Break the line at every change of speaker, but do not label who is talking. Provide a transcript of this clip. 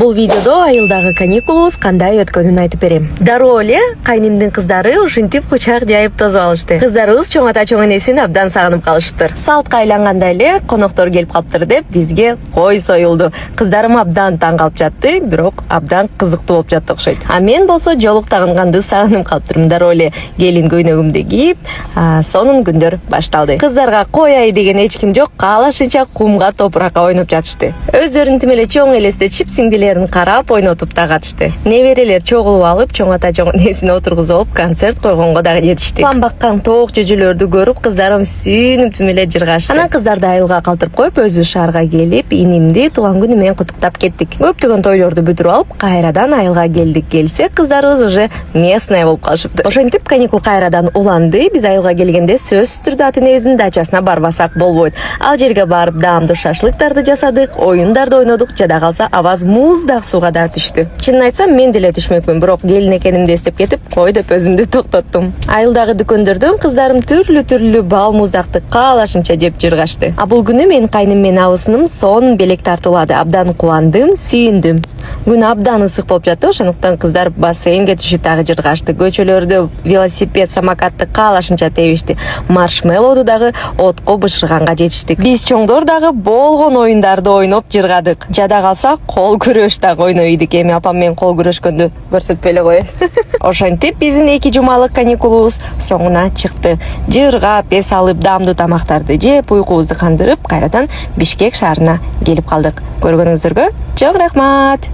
Бул видеодо айылдагы каникулубуз кандай өткөнүн айтып берем. Дароо эле кайнимдин кыздары ушинтип кучак жайып тосуп алышты. Кыздарыбыз чоң ата чоң энесин абдан сагынып калышыптыр. Салтка айланганда эле коноктор келип калыптыр деп бизге кой союлду. Кыздарым абдан таң калып жатты, бирок абдан кызыктуу болуп жатты окшойт. А мен болсо жолук тагынганды сагынып калыптырмын. Дароо эле келин көйнөгүмдү кийип, сонун күндөр башталды. Кыздарга кой ай деген эч ким жок, каалашынча кумга топуракка ойноп жатышты. Өздөрүн тим эле чоң элестетишип, сиңдилерин карап ойнотуп да катышты. Неберелер чогулуп алып, чоң ата чоң энесине отургузуп алып, концерт койгонго дагы жетишти. Улам баккан тоок жүжүлөрдү көрүп, кыздарым сүйүнүп тим эле жыргашты. Анан кыздарды айылга калтырып коюп, өзү шаарга келип, инимди туулган күнү менен куттуктап кеттик. Көптөгөн тойлорду бүтүрүп алып, кайрадан айылга келдик. Келсек, кыздарыбыз уже местная болуп калышыптыр. Ошентип каникул кайрадан уланды. Биз айылга келгенде сөзсүз түрдө ата энебиздин дачасына барбасак болбойт. Ал жерге барып, даамдуу шашлыктарды жасадык, оюндарды ойнодук, жада калса абаз муздак сууга да түштү. Чынын айтсам, мен деле түшмөкмүн, бирок келин экенимди эстеп кетип, кой деп өзүмдү токтоттум. Айылдагы дүкөндөрдөн кыздарым түрлүү бал муздакты каалашынча жеп жыргашты. А бул күнү менин кайным менен абысыным сонун белек тартуулады. Абдан кубандым, сүйүндүм. Күн абдан ысык болуп жатты, ошондуктан кыздар бассейнге түшүп дагы жыргашты. Көчөлөрдө велосипед, самокатты каалашынча тебишти. Маршмеллоуду дагы отко бышырганга жетиштик. Биз чоңдор дагы болгон оюндарды ойноп жыргадык. Жада калса кол күрөш дагы ойной идик. Эми апам менен кол күрөшкөндү көрсөтпөй эле коеюн. Ошентип биздин 2 жумалык каникулубуз соңуна чыкты. Жыргап, эс алып, даамдуу тамактарды жеп, уйкубузду кандырып, кайрадан Бишкек шаарына келип калдык. Көргөнүңүздөргө чоң рахмат.